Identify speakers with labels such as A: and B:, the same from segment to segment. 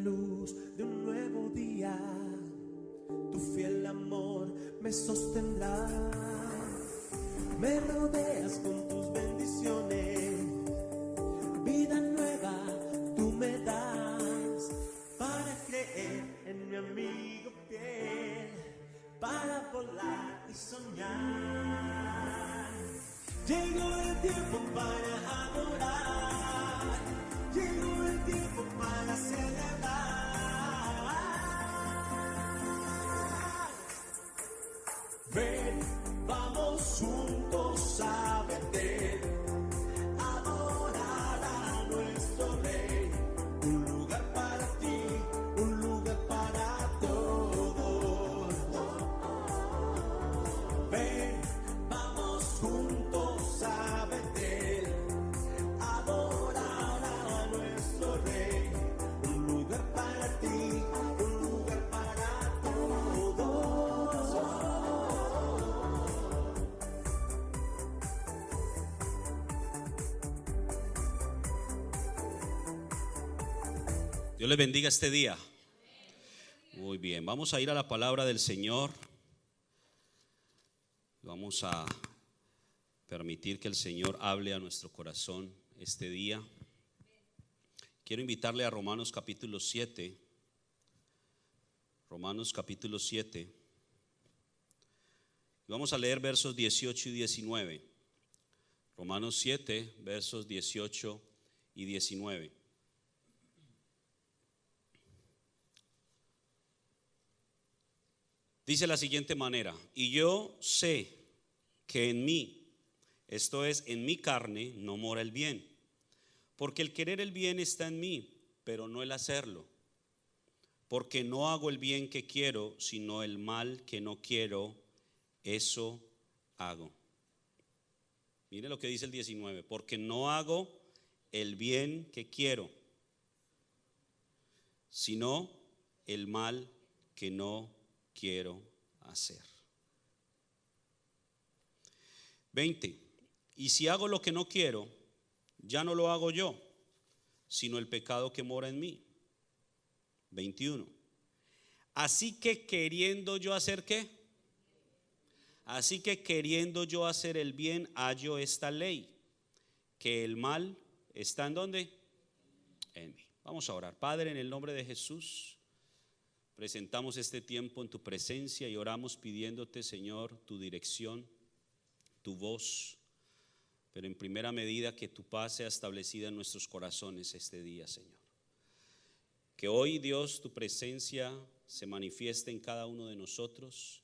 A: luz de un nuevo día, tu fiel amor me sostendrá. Me rodeas con tus bendiciones, vida nueva tú me das, para creer en mi amigo fiel, para volar y soñar. Llegó el tiempo para adorar, llegó el tiempo para celebrar. Ven, vamos juntos a Betel, adorar a nuestro Rey. Un lugar para ti, un lugar para todos. Ven, vamos juntos a Betel, adorar a nuestro Rey. Un lugar para ti, un lugar para todos.
B: Dios les bendiga este día. Muy bien, vamos a ir a la palabra del Señor. Vamos a permitir que el Señor hable a nuestro corazón este día. Quiero invitarle a Romanos capítulo 7. Romanos capítulo 7. Vamos a leer versos 18 y 19. Romanos 7, versos 18 y 19. Dice de la siguiente manera: y yo sé que en mí, esto es, en mi carne, no mora el bien, porque el querer el bien está en mí, pero no el hacerlo. Porque no hago el bien que quiero, sino el mal que no quiero, eso hago. Mire lo que dice el 19: porque no hago el bien que quiero, sino el mal que no quiero hacer. 20. Y si hago lo que no quiero, ya no lo hago yo, sino el pecado que mora en mí. 21. Así que queriendo yo hacer ¿qué? Así que queriendo yo hacer el bien, hallo esta ley, que el mal está ¿en dónde? En mí. Vamos a orar. Padre, en el nombre de Jesús, presentamos este tiempo en tu presencia y oramos pidiéndote, Señor, tu dirección, tu voz, pero en primera medida que tu paz sea establecida en nuestros corazones este día, Señor. Que hoy, Dios, tu presencia se manifieste en cada uno de nosotros,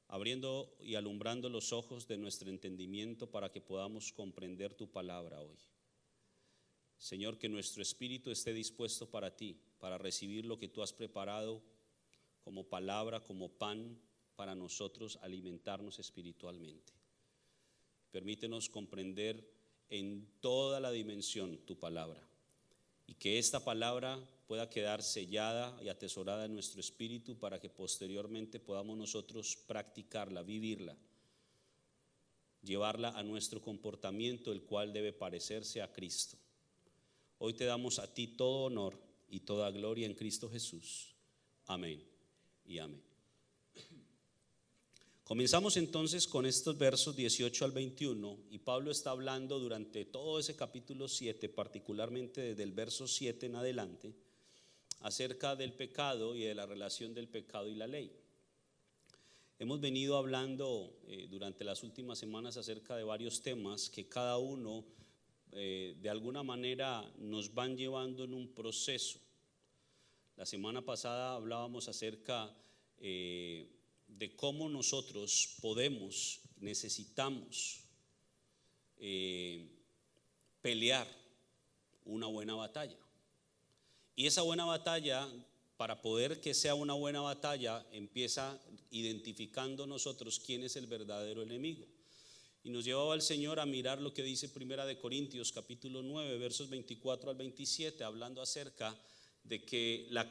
B: abriendo y alumbrando los ojos de nuestro entendimiento para que podamos comprender tu palabra hoy. Señor, que nuestro espíritu esté dispuesto para ti, para recibir lo que tú has preparado como palabra, como pan para nosotros, alimentarnos espiritualmente. Permítenos comprender en toda la dimensión tu palabra, y que esta palabra pueda quedar sellada y atesorada en nuestro espíritu para que posteriormente podamos nosotros practicarla, vivirla, llevarla a nuestro comportamiento, el cual debe parecerse a Cristo. Hoy te damos a ti todo honor y toda gloria en Cristo Jesús. Amén y amén. Comenzamos entonces con estos versos 18 al 21, y Pablo está hablando durante todo ese capítulo 7, particularmente desde el verso 7 en adelante, acerca del pecado y de la relación del pecado y la ley. Hemos venido hablando durante las últimas semanas acerca de varios temas que cada uno de alguna manera nos van llevando en un proceso. La semana pasada hablábamos acerca de cómo nosotros necesitamos pelear una buena batalla. Y esa buena batalla, para poder que sea una buena batalla, empieza identificando nosotros quién es el verdadero enemigo. Y nos llevaba el Señor a mirar lo que dice Primera de Corintios capítulo 9, versos 24 al 27, hablando acerca de que la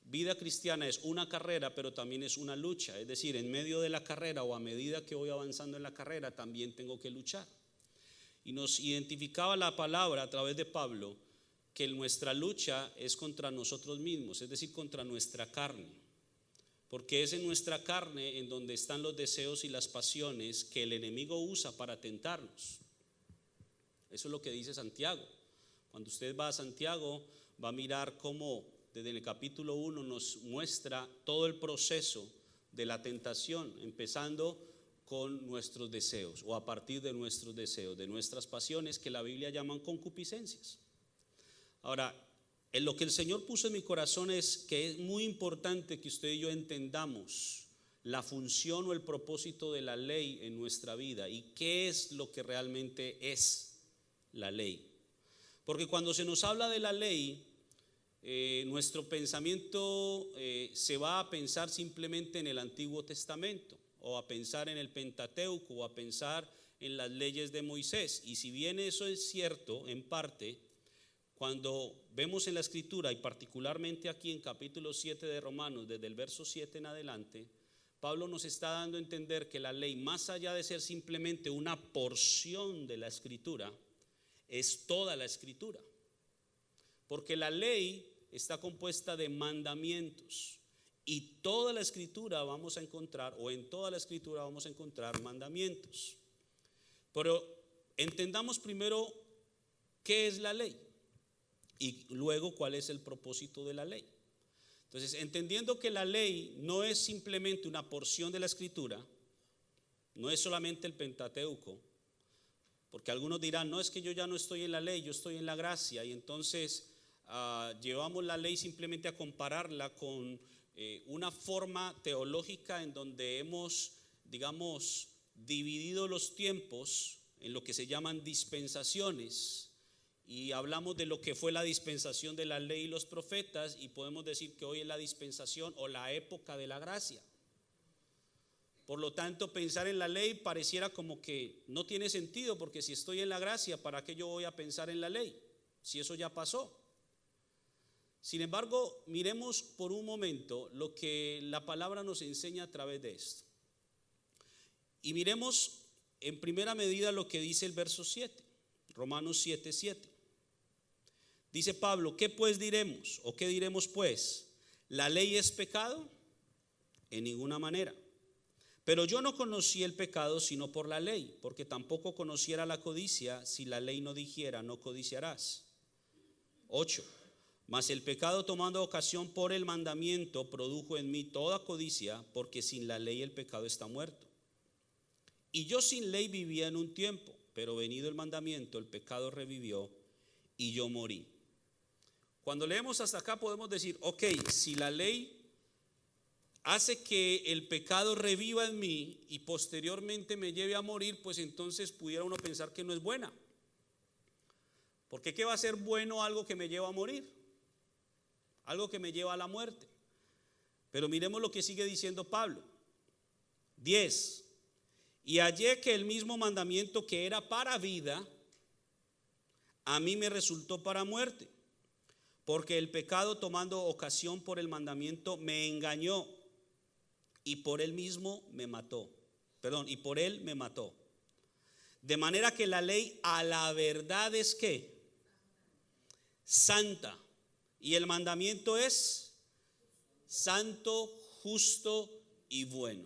B: vida cristiana es una carrera, pero también es una lucha. Es decir, en medio de la carrera o a medida que voy avanzando en la carrera, también tengo que luchar. Y nos identificaba la palabra a través de Pablo que nuestra lucha es contra nosotros mismos, es decir, contra nuestra carne, porque es en nuestra carne en donde están los deseos y las pasiones que el enemigo usa para tentarnos. Eso es lo que dice Santiago. Cuando usted va a Santiago, va a mirar cómo desde el capítulo 1 nos muestra todo el proceso de la tentación, empezando con nuestros deseos o a partir de nuestros deseos, de nuestras pasiones, que la Biblia llaman concupiscencias. Ahora, en lo que el Señor puso en mi corazón es que es muy importante que usted y yo entendamos la función o el propósito de la ley en nuestra vida y qué es lo que realmente es la ley. Porque cuando se nos habla de la ley, nuestro pensamiento se va a pensar simplemente en el Antiguo Testamento, o a pensar en el Pentateuco, o a pensar en las leyes de Moisés. Y si bien eso es cierto en parte, cuando vemos en la Escritura, y particularmente aquí en capítulo 7 de Romanos, desde el verso 7 en adelante, Pablo nos está dando a entender que la ley, más allá de ser simplemente una porción de la Escritura, es toda la Escritura. Porque la ley está compuesta de mandamientos, y toda la Escritura vamos a encontrar, o en toda la Escritura vamos a encontrar mandamientos. Pero entendamos primero qué es la ley y luego cuál es el propósito de la ley. Entonces, entendiendo que la ley no es simplemente una porción de la Escritura, no es solamente el Pentateuco, porque algunos dirán, no, es que yo ya no estoy en la ley, yo estoy en la gracia, y entonces llevamos la ley simplemente a compararla con una forma teológica en donde hemos, digamos, dividido los tiempos en lo que se llaman dispensaciones, y hablamos de lo que fue la dispensación de la ley y los profetas, y podemos decir que hoy es la dispensación o la época de la gracia. Por lo tanto, pensar en la ley pareciera como que no tiene sentido, porque si estoy en la gracia, ¿para qué yo voy a pensar en la ley? Si eso ya pasó. Sin embargo, miremos por un momento lo que la palabra nos enseña a través de esto. Y miremos en primera medida lo que dice el verso 7, Romanos 7:7. Dice Pablo, ¿qué pues diremos? ¿O qué diremos pues? ¿La ley es pecado? En ninguna manera. Pero yo no conocí el pecado sino por la ley, porque tampoco conociera la codicia si la ley no dijera, no codiciarás. 8. Mas el pecado, tomando ocasión por el mandamiento, produjo en mí toda codicia, porque sin la ley el pecado está muerto. Y yo sin ley vivía en un tiempo, pero venido el mandamiento, el pecado revivió y yo morí. Cuando leemos hasta acá podemos decir, ok, si la ley hace que el pecado reviva en mí y posteriormente me lleve a morir, pues entonces pudiera uno pensar que no es buena. Porque ¿qué va a ser bueno algo que me lleva a morir? Algo que me lleva a la muerte. Pero miremos lo que sigue diciendo Pablo. 10. Y hallé que el mismo mandamiento que era para vida, a mí me resultó para muerte, porque el pecado, tomando ocasión por el mandamiento, me engañó y por él mismo me mató. Y por él me mató. De manera que la ley a la verdad es ¿qué? Santa. Y el mandamiento es santo, justo y bueno.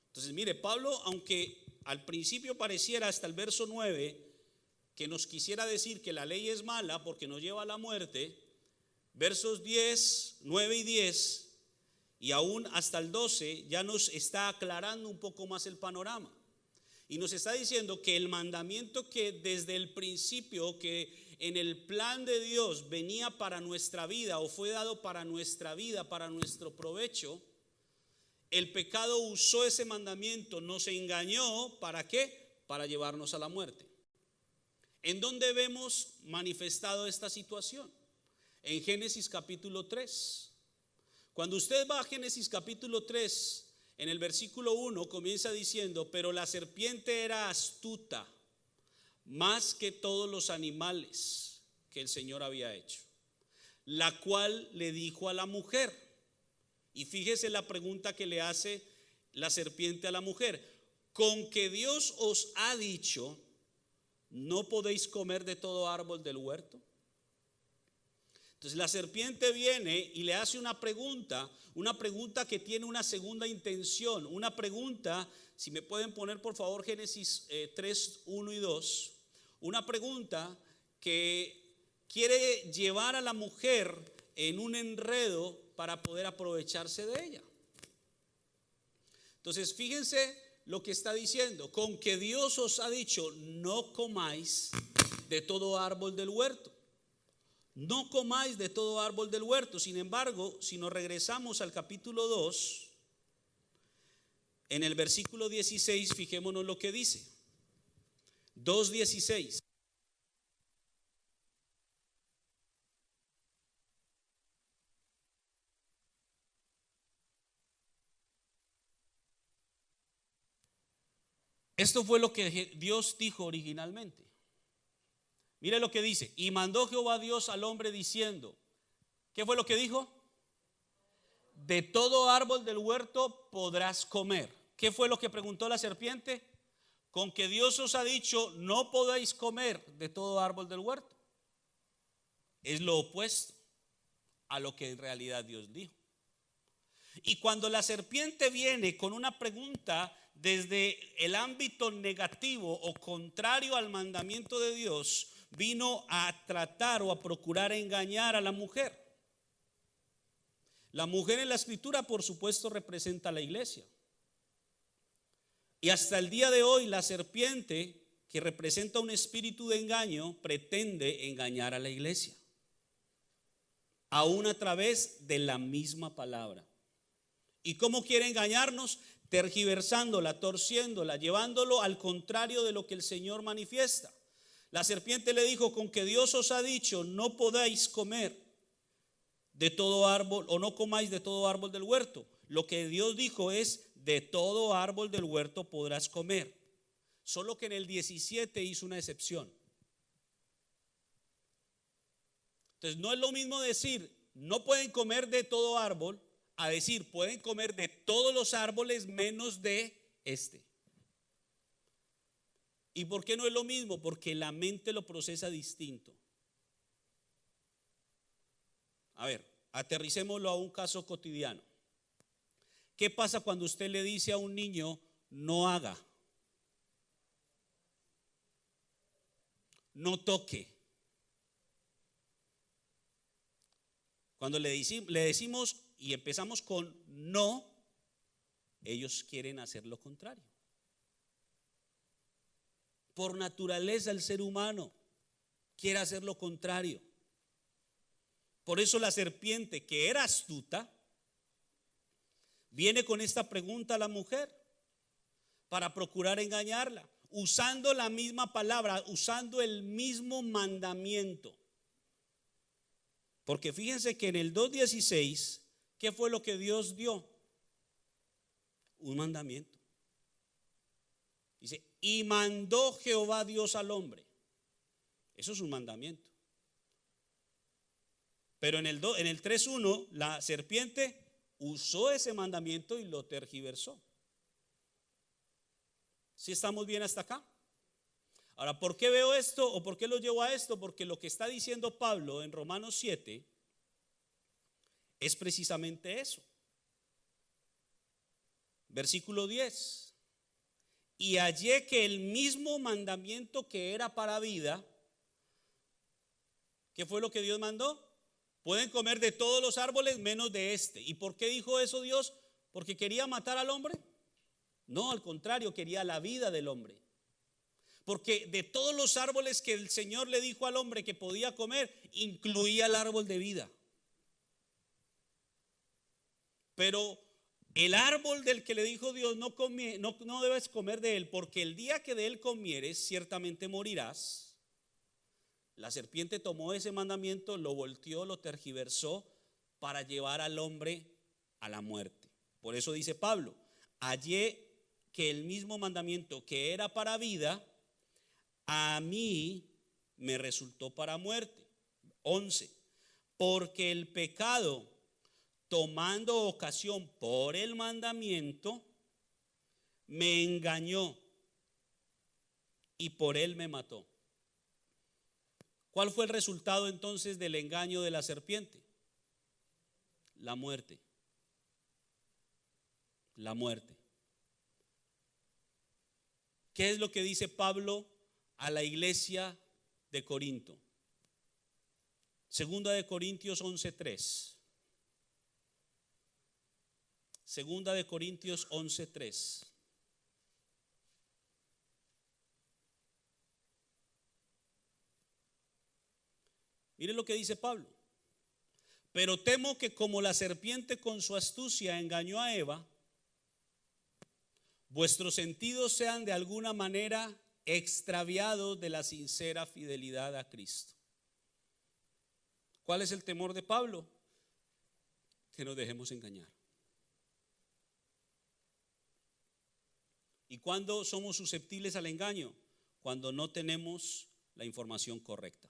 B: Entonces, mire, Pablo, aunque al principio pareciera hasta el verso 9 que nos quisiera decir que la ley es mala porque nos lleva a la muerte, versos 10, 9 y 10 y aún hasta el 12 ya nos está aclarando un poco más el panorama. Y nos está diciendo que el mandamiento que desde el principio, que en el plan de Dios venía para nuestra vida o fue dado para nuestra vida, para nuestro provecho, el pecado usó ese mandamiento, nos engañó, ¿para qué? Para llevarnos a la muerte. ¿En dónde vemos manifestado esta situación? En Génesis capítulo 3. Cuando usted va a Génesis capítulo 3, en el versículo 1 comienza diciendo, pero la serpiente era astuta, más que todos los animales que el Señor había hecho, la cual le dijo a la mujer, y fíjese la pregunta que le hace la serpiente a la mujer, con que Dios os ha dicho, no podéis comer de todo árbol del huerto. Entonces la serpiente viene y le hace una pregunta que tiene una segunda intención, una pregunta, si me pueden poner por favor Génesis 3, 1 y 2, una pregunta que quiere llevar a la mujer en un enredo para poder aprovecharse de ella. Entonces fíjense lo que está diciendo: con que Dios os ha dicho, no comáis de todo árbol del huerto. No comáis de todo árbol del huerto. Sin embargo, si nos regresamos al capítulo 2, en el versículo 16, fijémonos lo que dice. 2:16. Esto fue lo que Dios dijo originalmente. Mire lo que dice: y mandó Jehová Dios al hombre diciendo, ¿qué fue lo que dijo? De todo árbol del huerto podrás comer. ¿Qué fue lo que preguntó la serpiente? Con que Dios os ha dicho, no podéis comer de todo árbol del huerto. Es lo opuesto a lo que en realidad Dios dijo. Y cuando la serpiente viene con una pregunta desde el ámbito negativo o contrario al mandamiento de Dios, vino a tratar o a procurar engañar a la mujer. La mujer en la escritura, por supuesto, representa a la iglesia. Y hasta el día de hoy la serpiente, que representa un espíritu de engaño, pretende engañar a la iglesia, aún a través de la misma palabra. ¿Y cómo quiere engañarnos? Tergiversándola, torciéndola, llevándolo al contrario de lo que el Señor manifiesta. La serpiente le dijo: con que Dios os ha dicho, no podáis comer de todo árbol, o no comáis de todo árbol del huerto. Lo que Dios dijo es: de todo árbol del huerto podrás comer. Solo que en el 17 hizo una excepción. Entonces no es lo mismo decir no pueden comer de todo árbol a decir pueden comer de todos los árboles menos de este. ¿Y por qué no es lo mismo? Porque la mente lo procesa distinto. A ver, aterricémoslo a un caso cotidiano. ¿Qué pasa cuando usted le dice a un niño no haga, no toque? Cuando le decimos y empezamos con no, ellos quieren hacer lo contrario. Por naturaleza el ser humano quiere hacer lo contrario. Por eso la serpiente, que era astuta, viene con esta pregunta a la mujer para procurar engañarla, usando la misma palabra, usando el mismo mandamiento. Porque fíjense que en el 2:16, ¿qué fue lo que Dios dio? Un mandamiento. Dice, y mandó Jehová Dios al hombre. Eso es un mandamiento. Pero en el 3:1, la serpiente usó ese mandamiento y lo tergiversó. ¿Sí estamos bien hasta acá? Ahora, ¿por qué veo esto o por qué lo llevo a esto? Porque lo que está diciendo Pablo en Romanos 7 es precisamente eso. Versículo 10. Y hallé que el mismo mandamiento que era para vida, ¿qué fue lo que Dios mandó? Pueden comer de todos los árboles menos de este. ¿Y por qué dijo eso Dios? ¿Porque quería matar al hombre? No, al contrario, quería la vida del hombre. Porque de todos los árboles que el Señor le dijo al hombre que podía comer, incluía el árbol de vida. Pero el árbol del que le dijo Dios, no debes comer de él, porque el día que de él comieres, ciertamente morirás. La serpiente tomó ese mandamiento, lo volteó, lo tergiversó para llevar al hombre a la muerte. Por eso dice Pablo, hallé que el mismo mandamiento que era para vida, a mí me resultó para muerte. 11. Porque el pecado, tomando ocasión por el mandamiento, me engañó y por él me mató. ¿Cuál fue el resultado entonces del engaño de la serpiente? La muerte. La muerte. ¿Qué es lo que dice Pablo a la iglesia de Corinto? Segunda de Corintios 11:3. Segunda de Corintios 11:3. Miren lo que dice Pablo. Pero temo que como la serpiente con su astucia engañó a Eva, vuestros sentidos sean de alguna manera extraviados de la sincera fidelidad a Cristo. ¿Cuál es el temor de Pablo? Que nos dejemos engañar. ¿Y cuándo somos susceptibles al engaño? Cuando no tenemos la información correcta.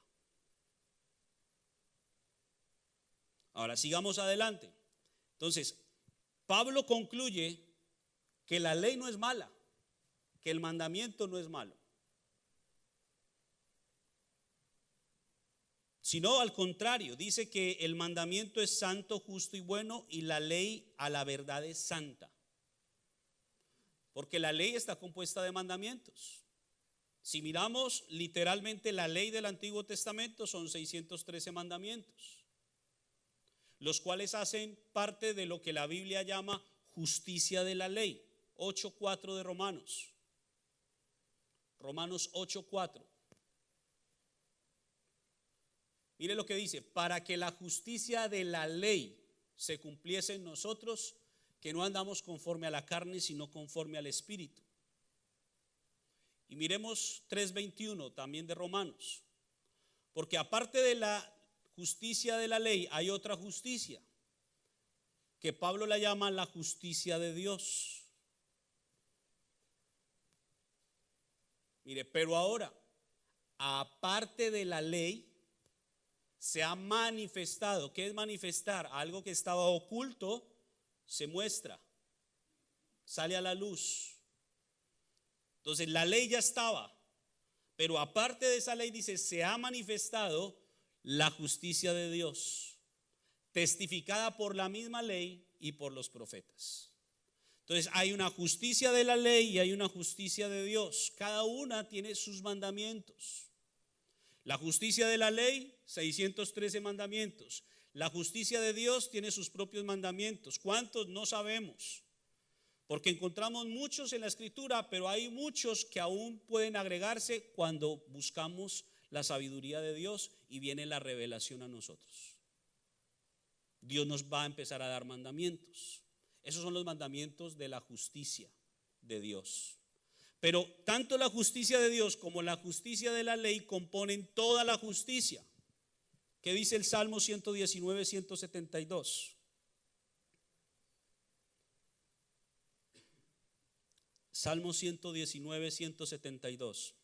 B: Ahora sigamos adelante. Entonces, Pablo concluye que la ley no es mala, que el mandamiento no es malo, sino al contrario, dice que el mandamiento es santo, justo y bueno, y la ley a la verdad es santa, porque la ley está compuesta de mandamientos. Si miramos literalmente la ley del Antiguo Testamento, son 613 mandamientos, los cuales hacen parte de lo que la Biblia llama justicia de la ley. 8:4 de Romanos. Romanos 8:4. Mire lo que dice: para que la justicia de la ley se cumpliese en nosotros, que no andamos conforme a la carne, sino conforme al Espíritu. Y miremos 3:21 también de Romanos. Porque aparte de la justicia de la ley, hay otra justicia, que Pablo la llama la justicia de Dios. Mire, pero ahora, aparte de la ley, se ha manifestado. ¿Qué es manifestar? Algo que estaba oculto se muestra, sale a la luz. Entonces la ley ya estaba, pero aparte de esa ley, dice, se ha manifestado la justicia de Dios, testificada por la misma ley y por los profetas. Entonces hay una justicia de la ley y hay una justicia de Dios. Cada una tiene sus mandamientos. La justicia de la ley, 613 mandamientos. La justicia de Dios tiene sus propios mandamientos. ¿Cuántos? No sabemos, porque encontramos muchos en la Escritura, pero hay muchos que aún pueden agregarse cuando buscamos la sabiduría de Dios y viene la revelación a nosotros. Dios nos va a empezar a dar mandamientos. Esos son los mandamientos de la justicia de Dios. Pero tanto la justicia de Dios como la justicia de la ley componen toda la justicia. ¿Qué dice el Salmo 119, 172? Salmo 119, 172.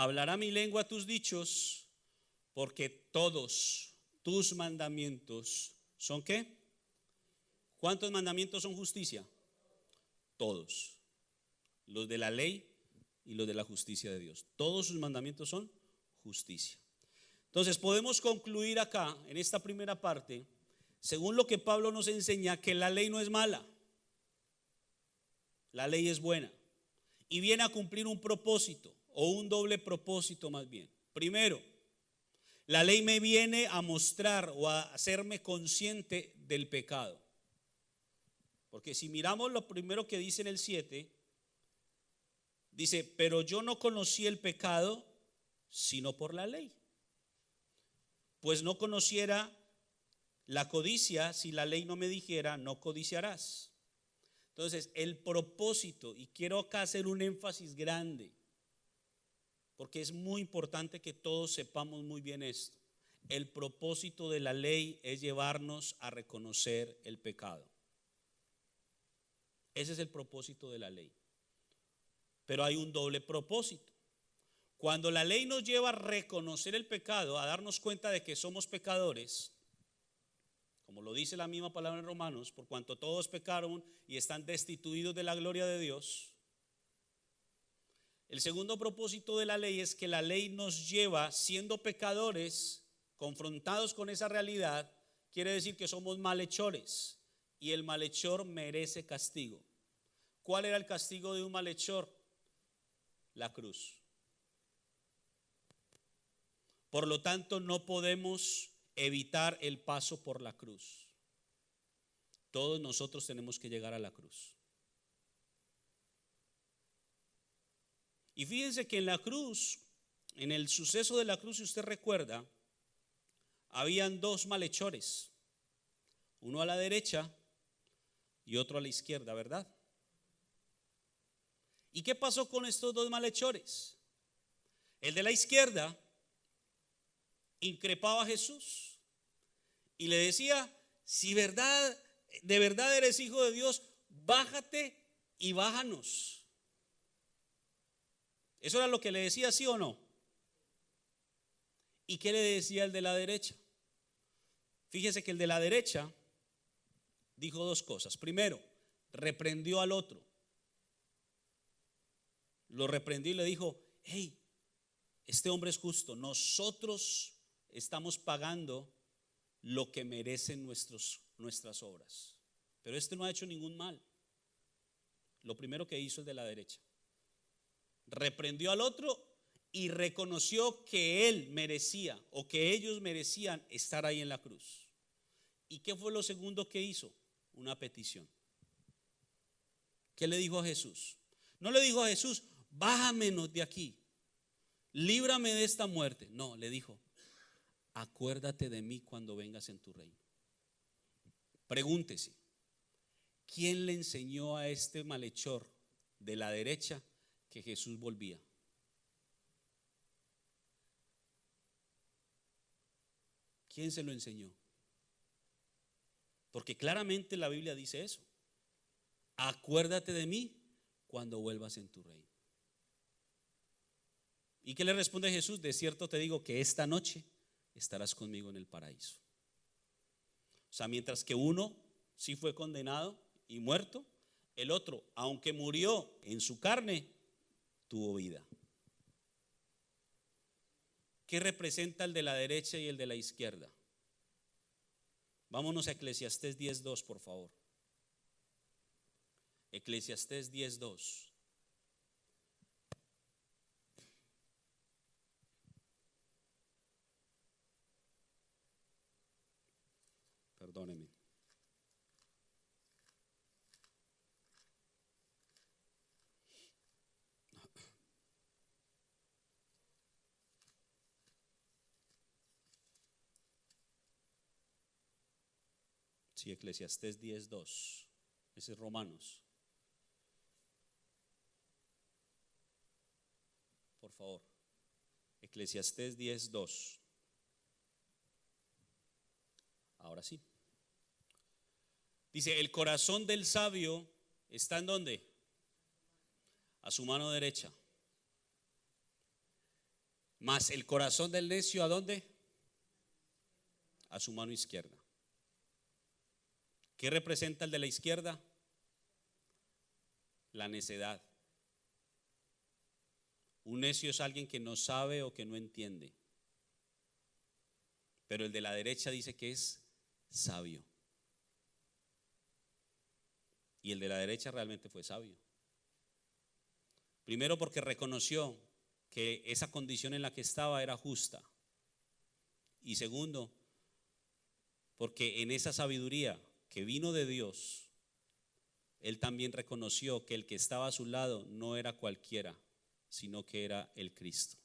B: Hablará mi lengua tus dichos, porque todos tus mandamientos son ¿qué? ¿Cuántos mandamientos son justicia? Todos. Los de la ley y los de la justicia de Dios. Todos sus mandamientos son justicia. Entonces podemos concluir acá, en esta primera parte, según lo que Pablo nos enseña, que la ley no es mala. La ley es buena y viene a cumplir un propósito, o un doble propósito más bien. Primero, la ley me viene a mostrar o a hacerme consciente del pecado. Porque si miramos lo primero que dice en el 7, dice, pero yo no conocí el pecado sino por la ley. Pues no conociera la codicia si la ley no me dijera, no codiciarás. Entonces, el propósito, y quiero acá hacer un énfasis grande, porque es muy importante que todos sepamos muy bien esto. El propósito de la ley es llevarnos a reconocer el pecado. Ese es el propósito de la ley. Pero hay un doble propósito. Cuando la ley nos lleva a reconocer el pecado, a darnos cuenta de que somos pecadores, como lo dice la misma palabra en Romanos, por cuanto todos pecaron y están destituidos de la gloria de Dios. El segundo propósito de la ley es que la ley nos lleva, siendo pecadores, confrontados con esa realidad, quiere decir que somos malhechores y el malhechor merece castigo. ¿Cuál era el castigo de un malhechor? La cruz. Por lo tanto, no podemos evitar el paso por la cruz. Todos nosotros tenemos que llegar a la cruz. Y fíjense que en la cruz, en el suceso de la cruz, si usted recuerda, habían dos malhechores, uno a la derecha y otro a la izquierda, ¿verdad? ¿Y qué pasó con estos dos malhechores? El de la izquierda increpaba a Jesús y le decía: si de verdad eres hijo de Dios, bájate y bájanos. Eso era lo que le decía, ¿sí o no? ¿Y qué le decía el de la derecha? Fíjese que el de la derecha dijo dos cosas. Primero, reprendió al otro. Lo reprendió y le dijo: hey, este hombre es justo, nosotros estamos pagando lo que merecen nuestras obras, pero este no ha hecho ningún mal. Lo primero que hizo el de la derecha, reprendió al otro y reconoció que él merecía o que ellos merecían estar ahí en la cruz. ¿Y qué fue lo segundo que hizo? Una petición. ¿Qué le dijo a Jesús? No le dijo a Jesús: bájamenos de aquí, líbrame de esta muerte. No, le dijo: acuérdate de mí cuando vengas en tu reino. Pregúntese, ¿quién le enseñó a este malhechor de la derecha que Jesús volvía? ¿Quién se lo enseñó? Porque claramente la Biblia dice eso: acuérdate de mí cuando vuelvas en tu reino. ¿Y qué le responde Jesús? De cierto te digo que esta noche estarás conmigo en el paraíso. O sea, mientras que uno sí fue condenado y muerto, el otro, aunque murió en su carne, tuvo vida. ¿Qué representa el de la derecha y el de la izquierda? Vámonos a Eclesiastés 10:2, por favor. Eclesiastés 10:2. Perdóneme. Sí, Eclesiastés 10:2. Ese es Romanos. Por favor. Eclesiastés 10:2. Ahora sí. Dice: el corazón del sabio está ¿en dónde? A su mano derecha. Mas el corazón del necio ¿a dónde? A su mano izquierda. ¿Qué representa el de la izquierda? La necedad. Un necio es alguien que no sabe o que no entiende. Pero el de la derecha dice que es sabio. Y el de la derecha realmente fue sabio. Primero, porque reconoció que esa condición en la que estaba era justa. Y segundo, porque en esa sabiduría que vino de Dios, él también reconoció que el que estaba a su lado no era cualquiera, sino que era el Cristo,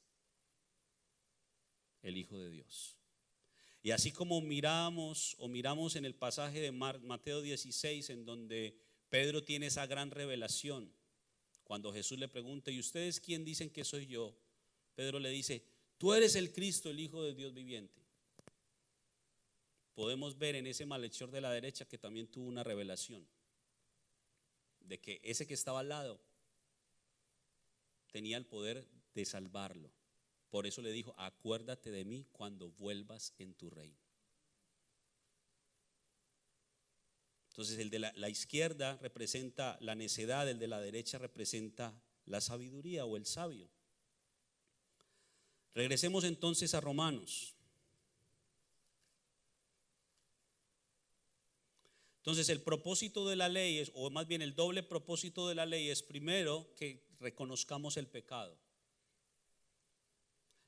B: el Hijo de Dios. Y así como miramos en el pasaje de Mateo 16, en donde Pedro tiene esa gran revelación, cuando Jesús le pregunta: ¿y ustedes quién dicen que soy yo? Pedro le dice: tú eres el Cristo, el Hijo de Dios viviente. Podemos ver en ese malhechor de la derecha que también tuvo una revelación de que ese que estaba al lado tenía el poder de salvarlo, Por eso le dijo, acuérdate de mí cuando vuelvas en tu reino. Entonces el de la izquierda representa la necedad, el de la derecha representa la sabiduría o el sabio. Regresemos entonces a Romanos. Entonces el propósito de la ley es, o más bien el doble propósito de la ley es, primero que reconozcamos el pecado.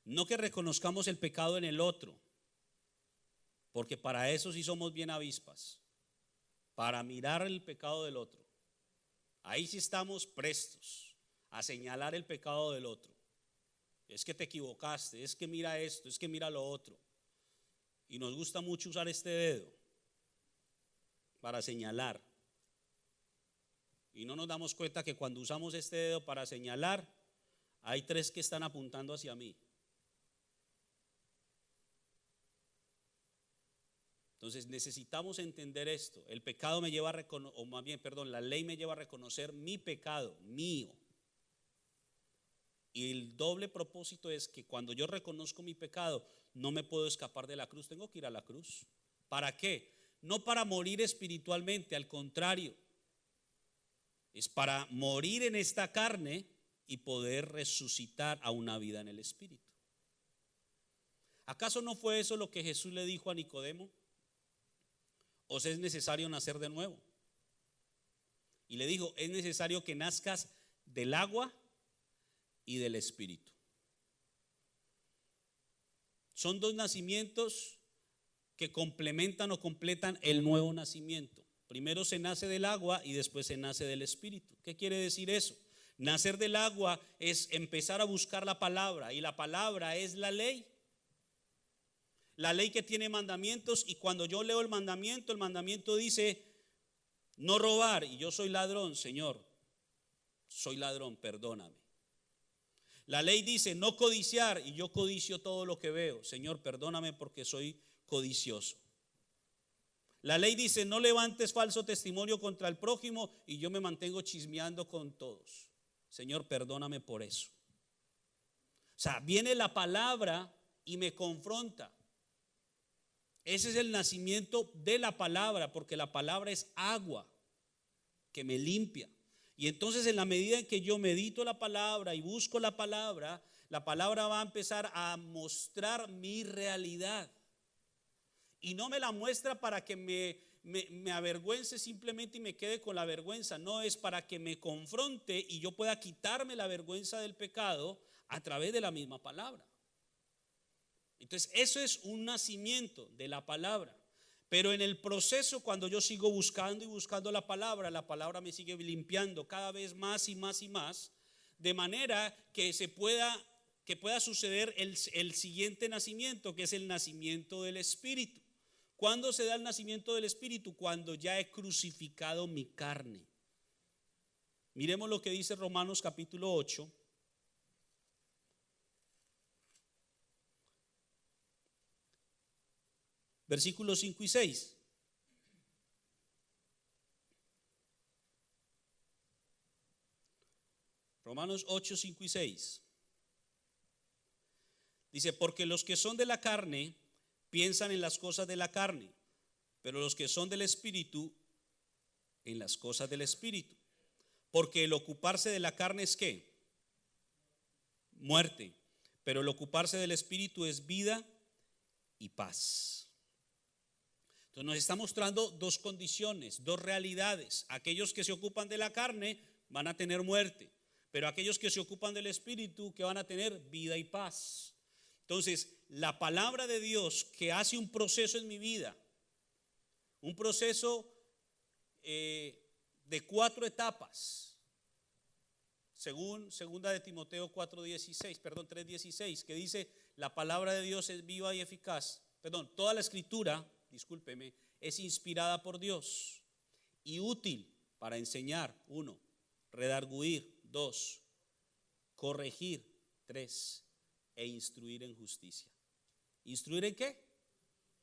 B: No que reconozcamos el pecado en el otro, porque para eso sí somos bien avispas, para mirar el pecado del otro. Ahí sí estamos prestos a señalar el pecado del otro. Es que te equivocaste, es que mira esto, es que mira lo otro. Y nos gusta mucho usar este dedo para señalar. Y no nos damos cuenta que cuando usamos este dedo para señalar, hay tres que están apuntando hacia mí. Entonces necesitamos entender esto. El pecado me lleva a reconocer, o más bien, perdón, la ley me lleva a reconocer mi pecado, mío. Y el doble propósito es que cuando yo reconozco mi pecado, no me puedo escapar de la cruz, tengo que ir a la cruz. ¿Para qué? No para morir espiritualmente, al contrario, es para morir en esta carne y poder resucitar a una vida en el espíritu. ¿Acaso no fue eso lo que Jesús le dijo a Nicodemo? ¿O es necesario nacer de nuevo? Y le dijo, es necesario que nazcas del agua y del espíritu. Son dos nacimientos que complementan o completan el nuevo nacimiento. Primero se nace del agua y después se nace del espíritu. ¿Qué quiere decir eso? Nacer del agua es empezar a buscar la palabra, y la palabra es la ley. La ley que tiene mandamientos, y cuando yo leo el mandamiento dice no robar, y yo soy ladrón, Señor, soy ladrón, perdóname. La ley dice no codiciar, y yo codicio todo lo que veo, Señor, perdóname porque soy codicioso. La ley dice no levantes falso testimonio contra el prójimo, y yo me mantengo chismeando con todos. Señor, perdóname por eso. O sea, viene la palabra y me confronta. Ese es el nacimiento de la palabra, porque la palabra es agua que me limpia. Y entonces en la medida en que yo medito la palabra y busco la palabra va a empezar a mostrar mi realidad. Y no me la muestra para que me avergüence simplemente y me quede con la vergüenza. No, es para que me confronte y yo pueda quitarme la vergüenza del pecado a través de la misma palabra. Entonces eso es un nacimiento de la palabra. Pero en el proceso, cuando yo sigo buscando y buscando la palabra me sigue limpiando cada vez más y más y más, de manera que pueda suceder el siguiente nacimiento, que es el nacimiento del Espíritu. ¿Cuándo se da el nacimiento del Espíritu? Cuando ya he crucificado mi carne. Miremos lo que dice Romanos capítulo 8. Versículos 5 y 6. Romanos 8, 5 y 6. Dice, porque los que son de la carne piensan en las cosas de la carne, pero los que son del Espíritu en las cosas del Espíritu. Porque el ocuparse de la carne es ¿qué? Muerte, pero el ocuparse del Espíritu es vida y paz. Entonces nos está mostrando dos condiciones, dos realidades. Aquellos que se ocupan de la carne van a tener muerte, pero aquellos que se ocupan del Espíritu, que van a tener vida y paz. Entonces la palabra de Dios que hace un proceso en mi vida, un proceso de 4 etapas, según 2 de Timoteo 3:16, que dice la palabra de Dios es viva y eficaz. Toda la escritura, discúlpeme, es inspirada por Dios y útil para enseñar, 1, redarguir, 2, corregir, 3, e instruir en justicia. ¿Instruir en qué?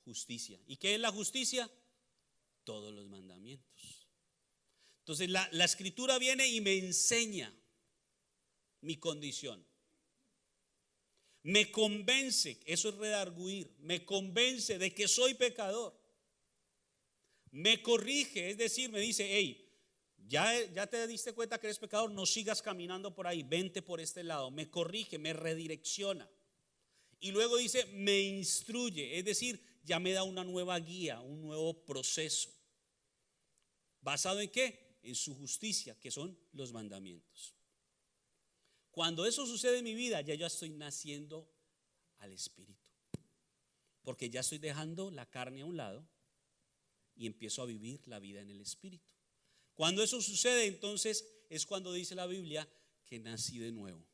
B: Justicia. ¿Y qué es la justicia? Todos los mandamientos. Entonces la escritura viene y me enseña mi condición. Me convence, eso es redarguir, me convence de que soy pecador. Me corrige, es decir, me dice, hey, ya te diste cuenta que eres pecador, no sigas caminando por ahí, vente por este lado. Me corrige, me redirecciona. Y luego dice, me instruye, es decir, ya me da una nueva guía, un nuevo proceso. ¿Basado en qué? En su justicia, que son los mandamientos. Cuando eso sucede en mi vida, ya yo estoy naciendo al Espíritu, porque ya estoy dejando la carne a un lado y empiezo a vivir la vida en el Espíritu. Cuando eso sucede, entonces es cuando dice la Biblia que nací de nuevo.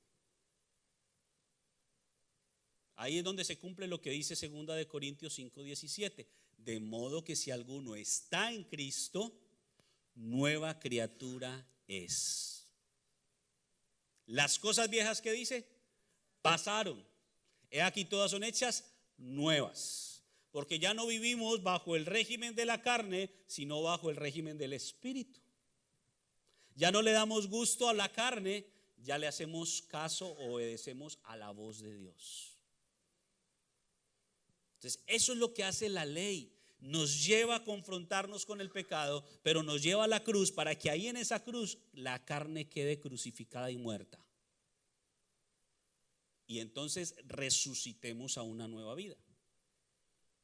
B: Ahí es donde se cumple lo que dice 2 Corintios 5:17, de modo que si alguno está en Cristo, nueva criatura es. Las cosas viejas que dice pasaron, he aquí todas son hechas nuevas, porque ya no vivimos bajo el régimen de la carne, sino bajo el régimen del Espíritu. Ya no le damos gusto a la carne, ya le hacemos caso, obedecemos a la voz de Dios. Entonces eso es lo que hace la ley. Nos lleva a confrontarnos con el pecado, pero nos lleva a la cruz para que ahí en esa cruz la carne quede crucificada y muerta. Y entonces resucitemos a una nueva vida.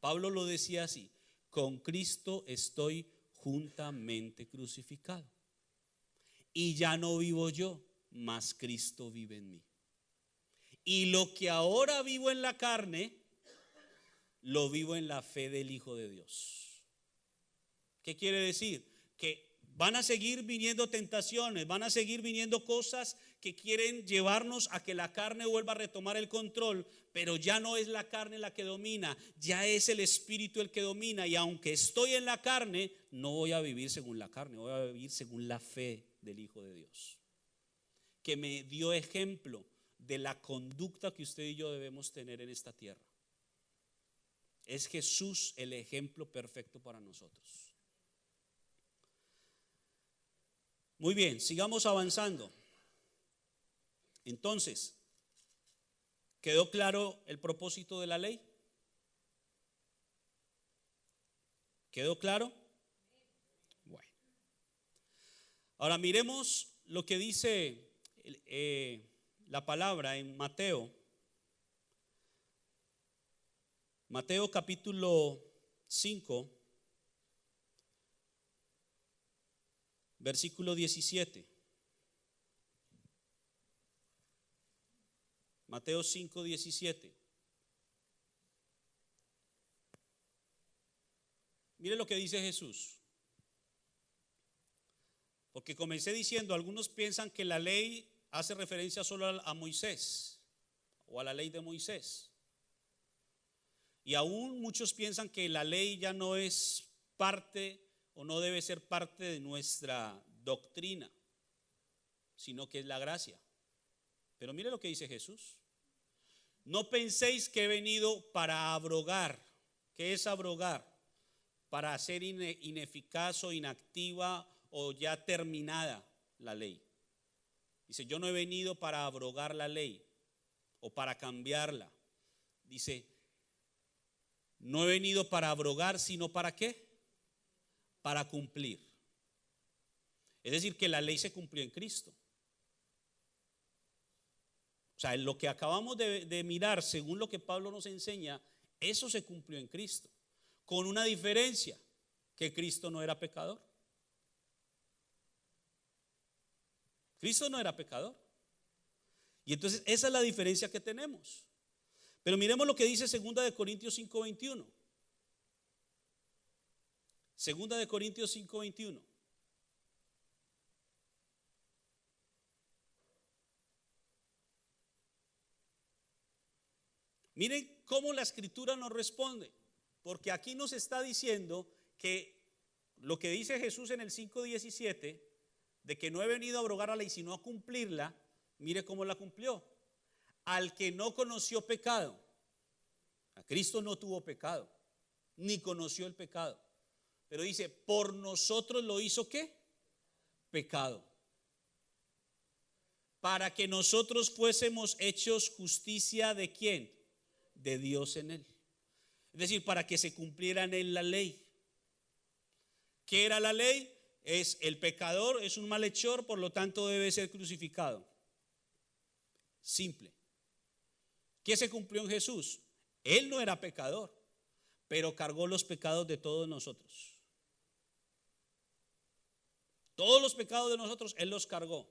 B: Pablo lo decía así: con Cristo estoy juntamente crucificado. Y ya no vivo yo, mas Cristo vive en mí. Y lo que ahora vivo en la carne, lo vivo en la fe del Hijo de Dios. ¿Qué quiere decir? Que van a seguir viniendo tentaciones, van a seguir viniendo cosas que quieren llevarnos a que la carne vuelva a retomar el control, pero ya no es la carne la que domina, ya es el Espíritu el que domina. Y aunque estoy en la carne, no voy a vivir según la carne, voy a vivir según la fe del Hijo de Dios, que me dio ejemplo de la conducta que usted y yo debemos tener en esta tierra. Es Jesús el ejemplo perfecto para nosotros. Muy bien, sigamos avanzando. Entonces, ¿quedó claro el propósito de la ley? ¿Quedó claro? Bueno. Ahora miremos lo que dice la palabra en Mateo. Mateo capítulo 5, versículo 17. Mateo 5, 17. Mire lo que dice Jesús. Porque comencé diciendo, algunos piensan que la ley hace referencia solo a Moisés o a la ley de Moisés. Y aún muchos piensan que la ley ya no es parte o no debe ser parte de nuestra doctrina, sino que es la gracia. Pero mire lo que dice Jesús. No penséis que he venido para abrogar. ¿Qué es abrogar? Para hacer ineficaz o inactiva o ya terminada la ley. Dice, yo no he venido para abrogar la ley o para cambiarla. Dice, no he venido para abrogar, sino ¿para qué? Para cumplir. Es decir, que la ley se cumplió en Cristo. O sea, lo que acabamos de mirar, según lo que Pablo nos enseña, eso se cumplió en Cristo. Con una diferencia, que Cristo no era pecador. Cristo no era pecador. Y entonces esa es la diferencia que tenemos. Pero miremos lo que dice 2 Corintios 5:21. 2 Corintios 5:21. Miren cómo la Escritura nos responde, porque aquí nos está diciendo que lo que dice Jesús en el 5:17, de que no he venido a abrogar la ley sino a cumplirla, mire cómo la cumplió. Al que no conoció pecado, a Cristo no tuvo pecado, ni conoció el pecado, pero dice, por nosotros lo hizo ¿qué? Pecado, para que nosotros fuésemos hechos justicia ¿de quién? De Dios en él. Es decir, para que se cumpliera en él la ley. ¿Qué era la ley? Es el pecador, es un malhechor, por lo tanto debe ser crucificado. Simple. ¿Qué se cumplió en Jesús? Él no era pecador, pero cargó los pecados de todos nosotros. Todos los pecados de nosotros Él los cargó.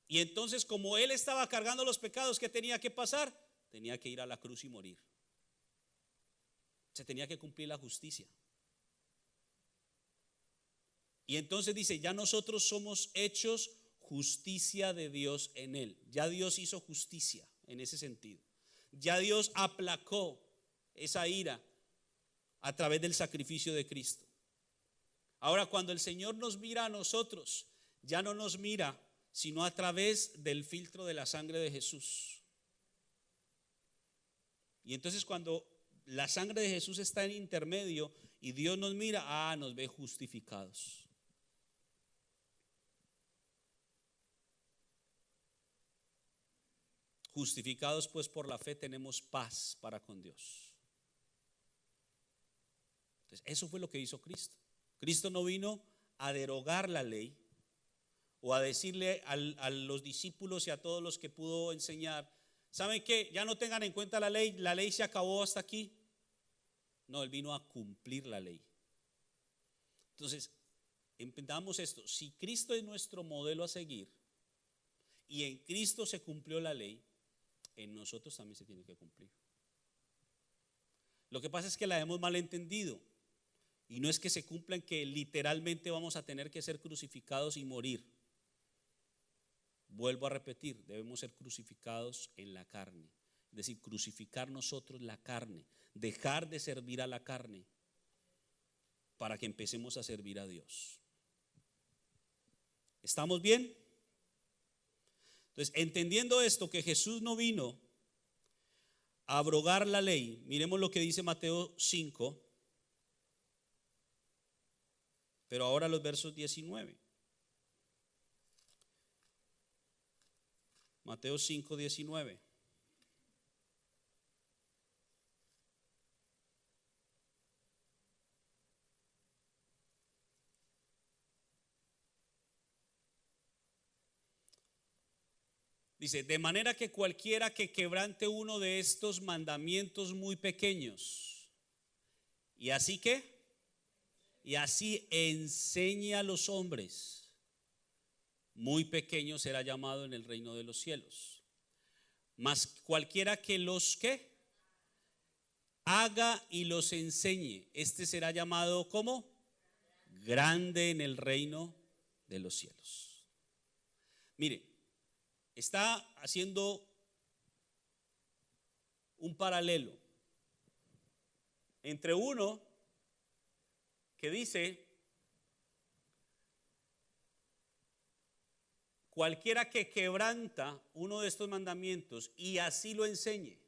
B: Y entonces, como Él estaba cargando los pecados, ¿qué tenía que pasar? Tenía que ir a la cruz y morir. Se tenía que cumplir la justicia. Y entonces dice, ya nosotros somos hechos justicia de Dios en él. Ya Dios hizo justicia en ese sentido. Ya Dios aplacó esa ira a través del sacrificio de Cristo. Ahora, cuando el Señor nos mira a nosotros, ya no nos mira sino a través del filtro de la sangre de Jesús. Y entonces cuando la sangre de Jesús está en intermedio y Dios nos mira, nos ve justificados. Justificados pues por la fe tenemos paz para con Dios. Entonces, eso fue lo que hizo Cristo. Cristo no vino a derogar la ley o a decirle a los discípulos y a todos los que pudo enseñar, ¿saben qué? Ya no tengan en cuenta la ley se acabó hasta aquí. No, Él vino a cumplir la ley. Entonces, entendamos esto, si Cristo es nuestro modelo a seguir y en Cristo se cumplió la ley, en nosotros también se tiene que cumplir. Lo que pasa es que la hemos malentendido y no es que se cumpla en que literalmente vamos a tener que ser crucificados y morir. Vuelvo a repetir, debemos ser crucificados en la carne, es decir, crucificar nosotros la carne, dejar de servir a la carne para que empecemos a servir a Dios. ¿Estamos bien? Entonces, entendiendo esto, que Jesús no vino a abrogar la ley, miremos lo que dice Mateo 5, pero ahora los versos 19. Mateo 5, 19. Dice, de manera que cualquiera que quebrante uno de estos mandamientos muy pequeños, y así enseñe a los hombres, muy pequeño será llamado en el reino de los cielos. Mas cualquiera que los haga y los enseñe, este será llamado ¿cómo? Grande en el reino de los cielos. Mire, está haciendo un paralelo entre uno que dice, cualquiera que quebranta uno de estos mandamientos y así lo enseñe,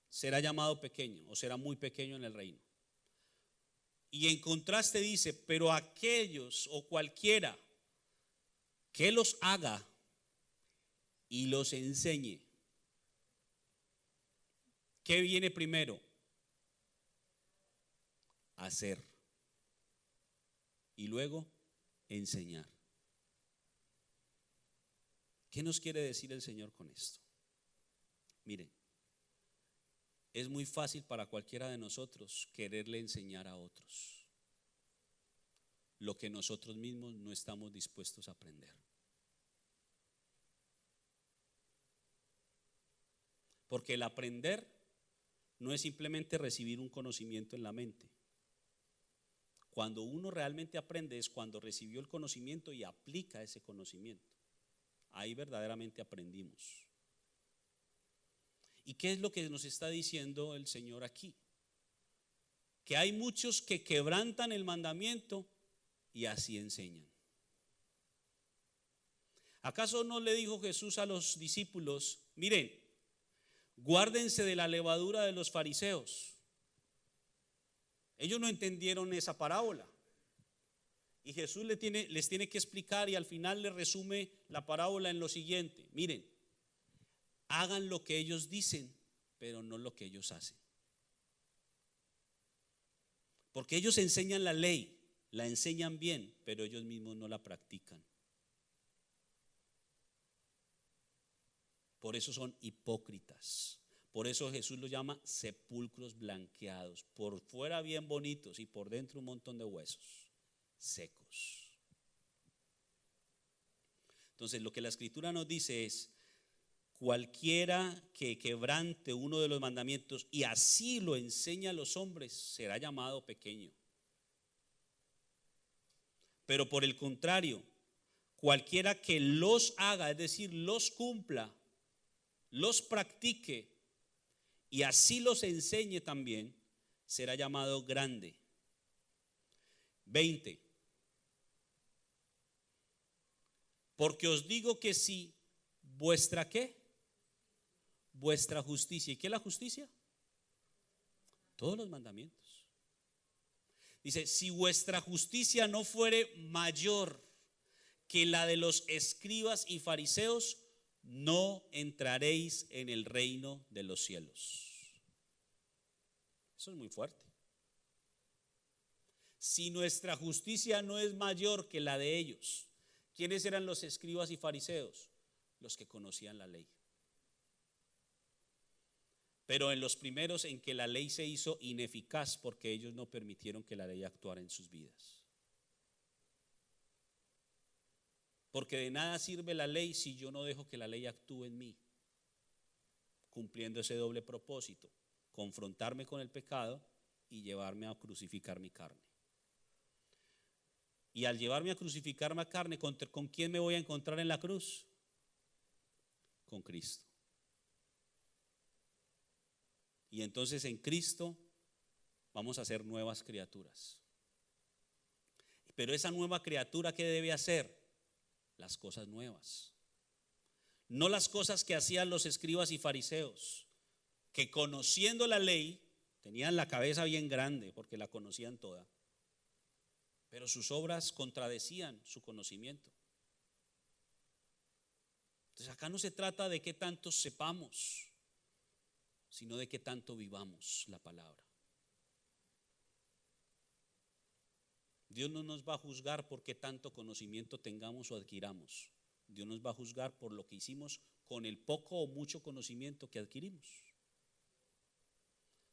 B: será llamado pequeño o será muy pequeño en el reino. Y en contraste dice, pero aquellos o cualquiera que los haga y los enseñe. ¿Qué viene primero? Hacer. Y luego enseñar. ¿Qué nos quiere decir el Señor con esto? Miren, es muy fácil para cualquiera de nosotros quererle enseñar a otros lo que nosotros mismos no estamos dispuestos a aprender. Porque el aprender no es simplemente recibir un conocimiento en la mente. Cuando uno realmente aprende es cuando recibió el conocimiento y aplica ese conocimiento. Ahí verdaderamente aprendimos. ¿Y qué es lo que nos está diciendo el Señor aquí? Que hay muchos que quebrantan el mandamiento y así enseñan. ¿Acaso no le dijo Jesús a los discípulos, miren, guárdense de la levadura de los fariseos? Ellos no entendieron esa parábola. Y Jesús les tiene que explicar y al final les resume la parábola en lo siguiente. Miren, hagan lo que ellos dicen, pero no lo que ellos hacen. Porque ellos enseñan la ley, la enseñan bien, pero ellos mismos no la practican. Por eso son hipócritas. Por eso Jesús los llama sepulcros blanqueados, por fuera bien bonitos y por dentro un montón de huesos secos. Entonces lo que la Escritura nos dice es: cualquiera que quebrante uno de los mandamientos y así lo enseña a los hombres será llamado pequeño. Pero por el contrario, cualquiera que los haga, es decir, los cumpla, los practique y así los enseñe también, será llamado grande. 20. Porque os digo que si vuestra ¿qué? Vuestra justicia. ¿Y qué es la justicia? Todos los mandamientos. Dice, si vuestra justicia no fuere mayor que la de los escribas y fariseos, no entraréis en el reino de los cielos. Eso es muy fuerte. Si nuestra justicia no es mayor que la de ellos, ¿quiénes eran los escribas y fariseos? Los que conocían la ley. Pero en los primeros en que la ley se hizo ineficaz porque ellos no permitieron que la ley actuara en sus vidas. Porque de nada sirve la ley si yo no dejo que la ley actúe en mí, cumpliendo ese doble propósito: confrontarme con el pecado y llevarme a crucificar mi carne. Y al llevarme a crucificar mi carne, ¿con quién me voy a encontrar en la cruz? Con Cristo. Y entonces en Cristo vamos a ser nuevas criaturas. Pero esa nueva criatura, ¿qué debe hacer? Las cosas nuevas. No las cosas que hacían los escribas y fariseos, que conociendo la ley tenían la cabeza bien grande porque la conocían toda, pero sus obras contradecían su conocimiento. Entonces acá no se trata de qué tanto sepamos, sino de qué tanto vivamos la palabra. Dios no nos va a juzgar por qué tanto conocimiento tengamos o adquiramos. Dios nos va a juzgar por lo que hicimos con el poco o mucho conocimiento que adquirimos.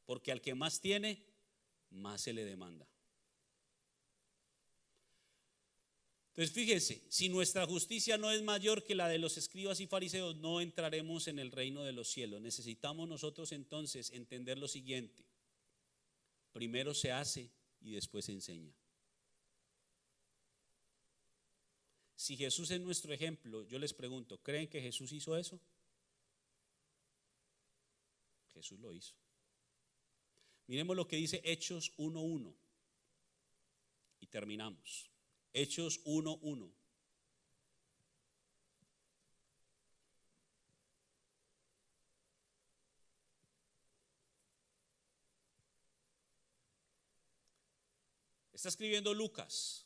B: Porque al que más tiene, más se le demanda. Entonces fíjense, si nuestra justicia no es mayor que la de los escribas y fariseos, no entraremos en el reino de los cielos. Necesitamos nosotros entonces entender lo siguiente: primero se hace y después se enseña. Si Jesús es nuestro ejemplo, yo les pregunto, ¿creen que Jesús hizo eso? Jesús lo hizo. Miremos lo que dice Hechos 1:1 y terminamos. Hechos 1:1. Está escribiendo Lucas.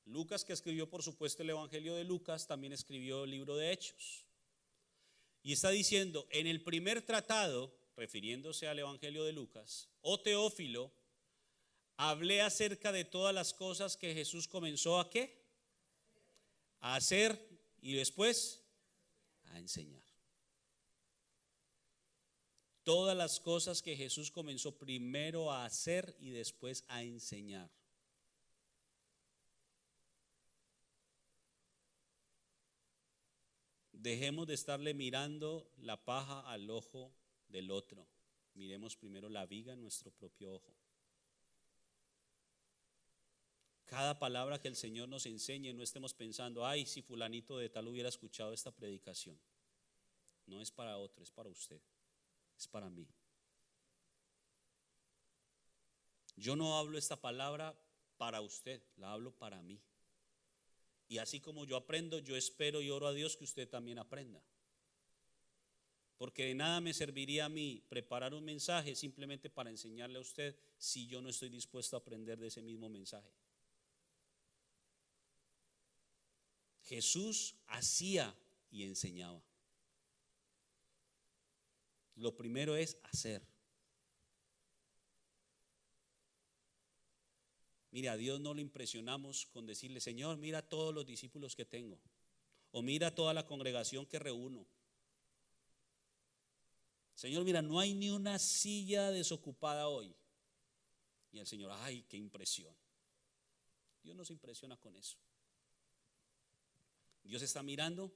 B: Lucas, que escribió por supuesto el Evangelio de Lucas, también escribió el libro de Hechos. Y está diciendo, en el primer tratado, refiriéndose al Evangelio de Lucas: oh Teófilo, hablé acerca de todas las cosas que Jesús comenzó ¿a qué? A hacer y después a enseñar. Todas las cosas que Jesús comenzó primero a hacer y después a enseñar. Dejemos de estarle mirando la paja al ojo del otro. Miremos primero la viga en nuestro propio ojo. Cada palabra que el Señor nos enseñe, no estemos pensando, ay, si fulanito de tal hubiera escuchado esta predicación. No es para otro, es para usted, es para mí. Yo no hablo esta palabra para usted, la hablo para mí. Y así como yo aprendo, yo espero y oro a Dios que usted también aprenda. Porque de nada me serviría a mí preparar un mensaje simplemente para enseñarle a usted si yo no estoy dispuesto a aprender de ese mismo mensaje. Jesús hacía y enseñaba. Lo primero es hacer. Mira, a Dios no le impresionamos con decirle: Señor, mira todos los discípulos que tengo, o mira toda la congregación que reúno. Señor, mira, no hay ni una silla desocupada hoy. Y el Señor: ay, qué impresión. Dios no se impresiona con eso. Dios está mirando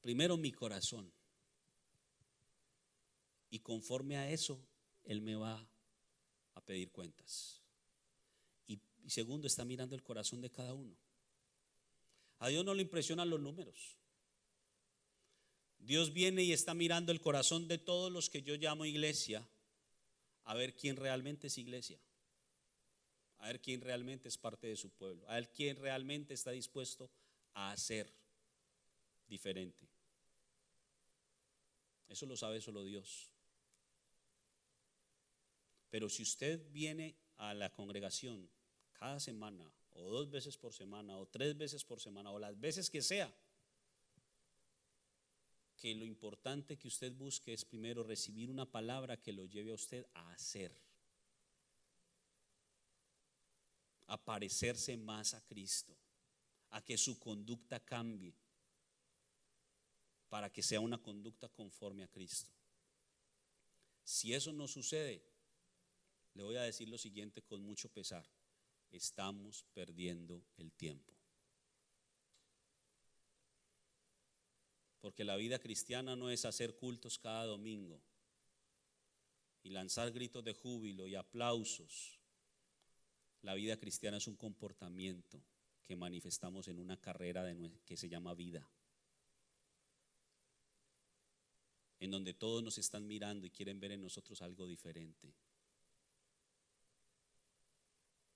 B: primero mi corazón, y conforme a eso Él me va a pedir cuentas. Y segundo, está mirando el corazón de cada uno. A Dios no le impresionan los números. Dios viene y está mirando el corazón de todos los que yo llamo iglesia, a ver quién realmente es iglesia, a ver quién realmente es parte de su pueblo, a ver quién realmente está dispuesto a hacer diferente. Eso lo sabe solo Dios. Pero si usted viene a la congregación cada semana, o 2 veces por semana, o 3 veces por semana, o las veces que sea, que lo importante que usted busque es primero recibir una palabra que lo lleve a usted a hacer, a parecerse más a Cristo, a que su conducta cambie, para que sea una conducta conforme a Cristo. Si eso no sucede, le voy a decir lo siguiente con mucho pesar: estamos perdiendo el tiempo. Porque la vida cristiana no es hacer cultos cada domingo y lanzar gritos de júbilo y aplausos. La vida cristiana es un comportamiento que manifestamos en una carrera que se llama vida, en donde todos nos están mirando y quieren ver en nosotros algo diferente,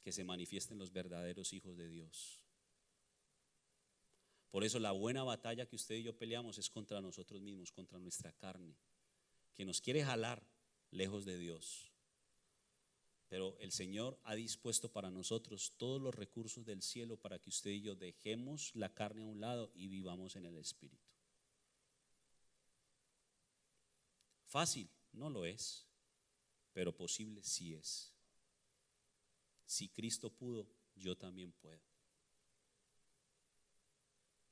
B: que se manifiesten los verdaderos hijos de Dios. Por eso la buena batalla que usted y yo peleamos es contra nosotros mismos, contra nuestra carne, que nos quiere jalar lejos de Dios. Pero el Señor ha dispuesto para nosotros todos los recursos del cielo para que usted y yo dejemos la carne a un lado y vivamos en el Espíritu. Fácil no lo es, pero posible sí es. Si Cristo pudo, yo también puedo.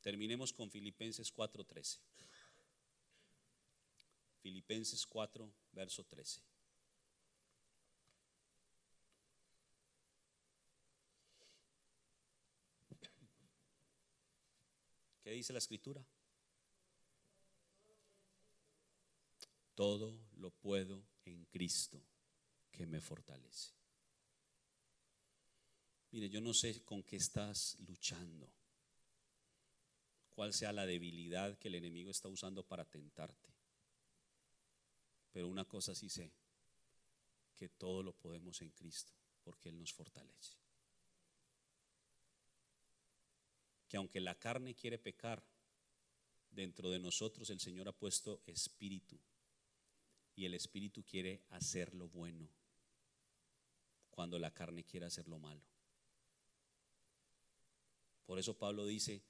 B: Terminemos con Filipenses 4:13. Filipenses 4, verso 13. ¿Qué dice la Escritura? Todo lo puedo en Cristo que me fortalece. Mire, yo no sé con qué estás luchando, cuál sea la debilidad que el enemigo está usando para tentarte. Pero una cosa sí sé, que todo lo podemos en Cristo, porque Él nos fortalece. Que aunque la carne quiere pecar, dentro de nosotros el Señor ha puesto espíritu, y el espíritu quiere hacer lo bueno, cuando la carne quiere hacer lo malo. Por eso Pablo dice: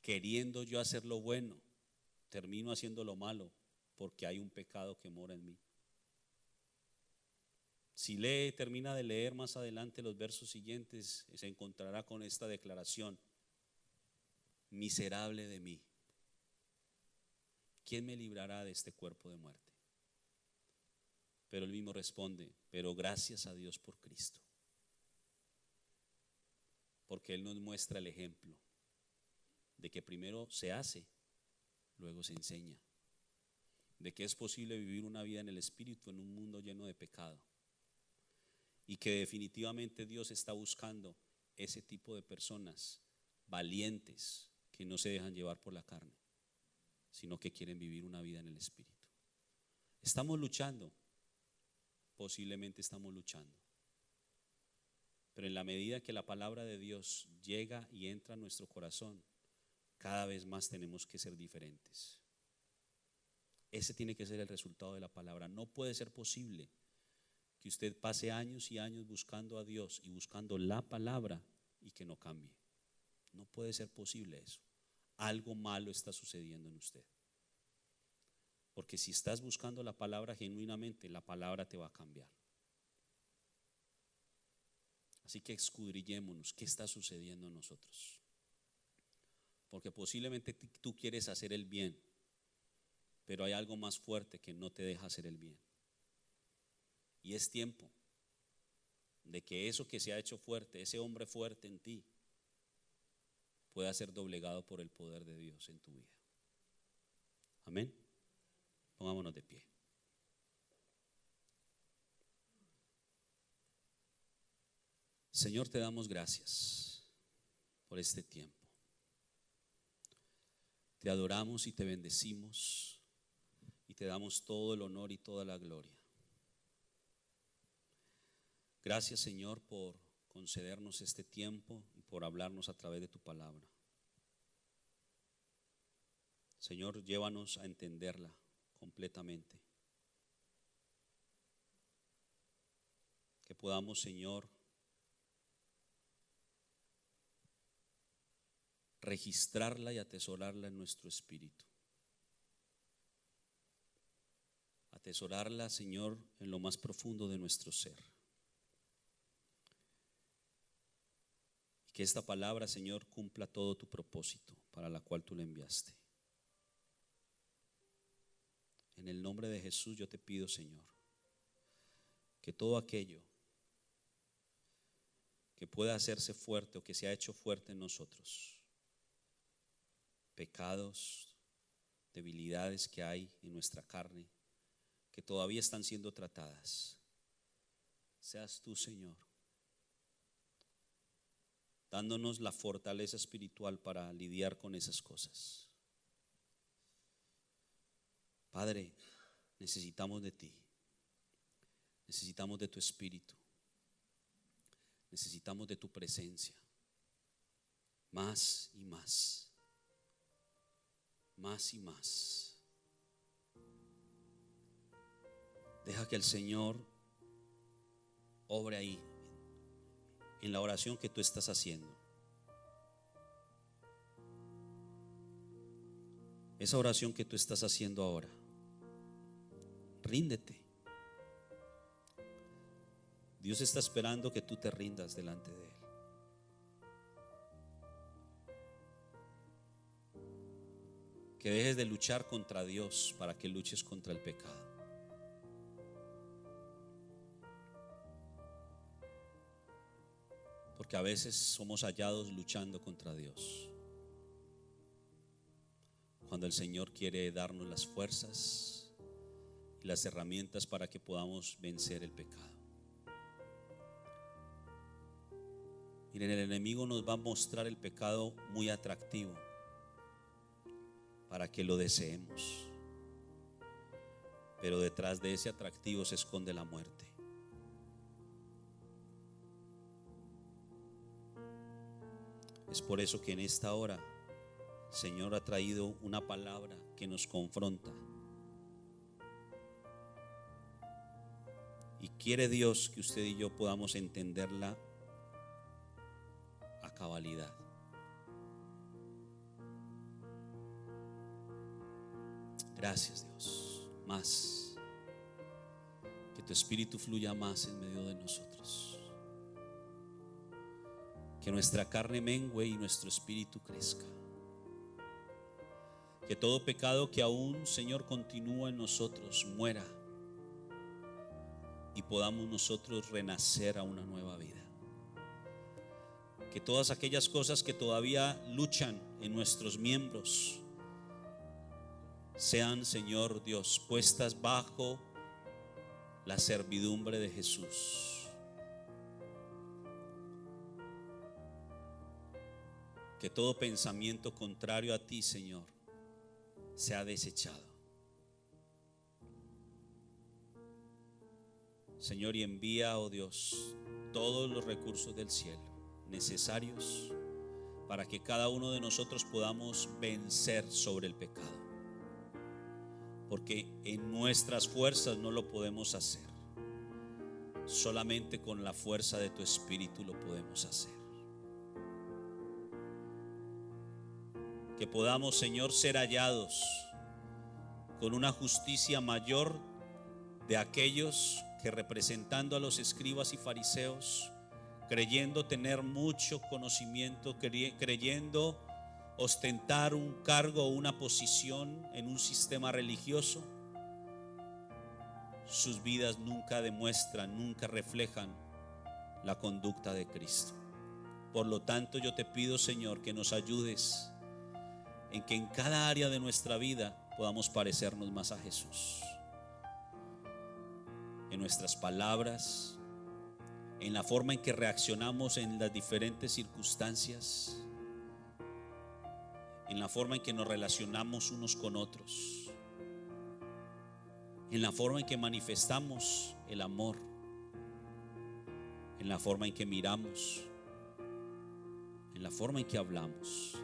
B: queriendo yo hacer lo bueno, termino haciendo lo malo, porque hay un pecado que mora en mí. Si termina de leer más adelante los versos siguientes, se encontrará con esta declaración: miserable de mí, ¿quién me librará de este cuerpo de muerte? Pero él mismo responde: pero gracias a Dios por Cristo, porque Él nos muestra el ejemplo de que primero se hace, luego se enseña, de que es posible vivir una vida en el Espíritu en un mundo lleno de pecado, y que definitivamente Dios está buscando ese tipo de personas valientes que no se dejan llevar por la carne, sino que quieren vivir una vida en el Espíritu. Estamos luchando, posiblemente estamos luchando, pero en la medida que la palabra de Dios llega y entra a nuestro corazón, cada vez más tenemos que ser diferentes. Ese tiene que ser el resultado de la palabra. No puede ser posible que usted pase años y años buscando a Dios y buscando la palabra y que no cambie. No puede ser posible eso. algo malo está sucediendo en usted. Porque si estás buscando la palabra genuinamente, la palabra te va a cambiar. Así que escudriñémonos qué está sucediendo en nosotros. Porque posiblemente tú quieres hacer el bien, pero hay algo más fuerte que no te deja hacer el bien. Y es tiempo de que eso que se ha hecho fuerte, ese hombre fuerte en ti, pueda ser doblegado por el poder de Dios en tu vida. Amén. Pongámonos de pie. Señor, te damos gracias por este tiempo. Te adoramos y te bendecimos y te damos todo el honor y toda la gloria. Gracias, Señor, por concedernos este tiempo y por hablarnos a través de tu palabra. Señor, llévanos a entenderla completamente. Que podamos, Señor, registrarla y atesorarla en nuestro espíritu. Atesorarla, Señor, en lo más profundo de nuestro ser. Y que esta palabra, Señor, cumpla todo tu propósito para la cual tú la enviaste. En el nombre de Jesús yo te pido, Señor, que todo aquello que pueda hacerse fuerte o que se ha hecho fuerte en nosotros, pecados, debilidades que hay en nuestra carne, que todavía están siendo tratadas, seas tú, Señor, dándonos la fortaleza espiritual para lidiar con esas cosas. Padre, necesitamos de ti, necesitamos de tu espíritu, necesitamos de tu presencia, más y más, más y más. Deja que el Señor obre ahí, en la oración que tú estás haciendo. Esa oración que tú estás haciendo ahora, ríndete. Dios está esperando que tú te rindas delante de Él. Que dejes de luchar contra Dios para que luches contra el pecado. Porque a veces somos hallados luchando contra Dios, cuando el Señor quiere darnos las fuerzas y las herramientas para que podamos vencer el pecado. Miren, el enemigo nos va a mostrar el pecado muy atractivo para que lo deseemos, pero detrás de ese atractivo se esconde la muerte. Es por eso que en esta hora el Señor ha traído una palabra que nos confronta. Y quiere Dios que usted y yo podamos entenderla a cabalidad. Gracias, Dios. Más. Que tu espíritu fluya más en medio de nosotros. Que nuestra carne mengüe y nuestro espíritu crezca. Que todo pecado que aún, Señor, continúa en nosotros muera y podamos nosotros renacer a una nueva vida. Que todas aquellas cosas que todavía luchan en nuestros miembros sean, Señor Dios, puestas bajo la servidumbre de Jesús. Que todo pensamiento contrario a ti, Señor, sea desechado. Señor, y envía, oh Dios, todos los recursos del cielo necesarios para que cada uno de nosotros podamos vencer sobre el pecado. Porque en nuestras fuerzas no lo podemos hacer. Solamente con la fuerza de tu espíritu lo podemos hacer. que podamos, Señor, ser hallados con una justicia mayor de aquellos que, representando a los escribas y fariseos, creyendo tener mucho conocimiento, creyendo ostentar un cargo o una posición en un sistema religioso, sus vidas nunca demuestran, nunca reflejan la conducta de Cristo. Por lo tanto, yo te pido, Señor, que nos ayudes en que en cada área de nuestra vida podamos parecernos más a Jesús. En nuestras palabras, en la forma en que reaccionamos en las diferentes circunstancias, en la forma en que nos relacionamos unos con otros, en la forma en que manifestamos el amor, en la forma en que miramos, en la forma en que hablamos,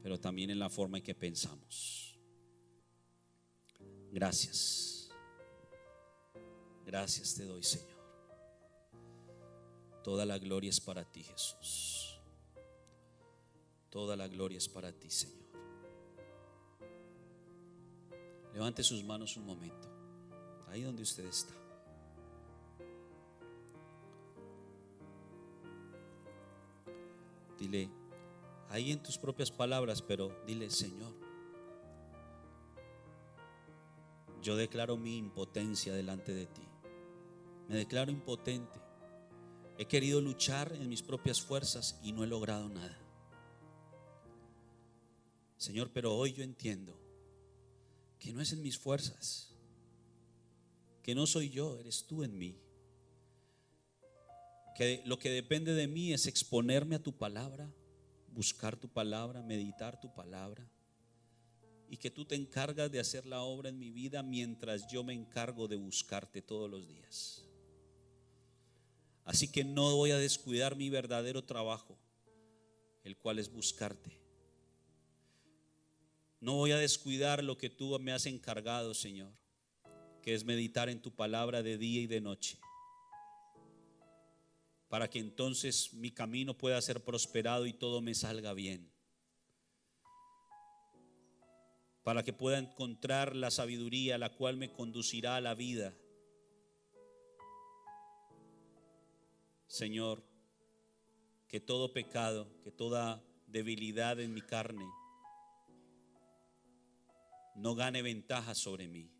B: pero también en la forma en que pensamos. Gracias. Gracias te doy, Señor. Toda la gloria es para ti, Jesús. Toda la gloria es para ti, Señor. Levante sus manos un momento, ahí donde usted está. Dile, ahí en tus propias palabras, pero dile: Señor, yo declaro mi impotencia delante de ti. Me declaro impotente. He querido luchar en mis propias fuerzas y no he logrado nada. Señor, pero hoy yo entiendo que no es en mis fuerzas, que no soy yo, eres tú en mí. Que lo que depende de mí es exponerme a tu palabra, buscar tu palabra, meditar tu palabra, y que tú te encargas de hacer la obra en mi vida mientras yo me encargo de buscarte todos los días. Así que no voy a descuidar mi verdadero trabajo, el cual es buscarte. No voy a descuidar lo que tú me has encargado, Señor, que es meditar en tu palabra de día y de noche, para que entonces mi camino pueda ser prosperado y todo me salga bien, para que pueda encontrar la sabiduría la cual me conducirá a la vida. Señor, que todo pecado, que toda debilidad en mi carne no gane ventaja sobre mí,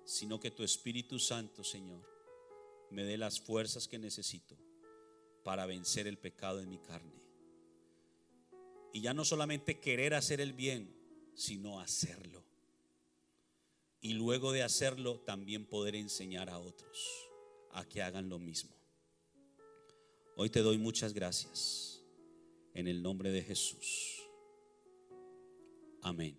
B: sino que tu Espíritu Santo, Señor, me dé las fuerzas que necesito para vencer el pecado en mi carne. Y ya no solamente querer hacer el bien, sino hacerlo. Y luego de hacerlo, también poder enseñar a otros a que hagan lo mismo. Hoy te doy muchas gracias en el nombre de Jesús. Amén.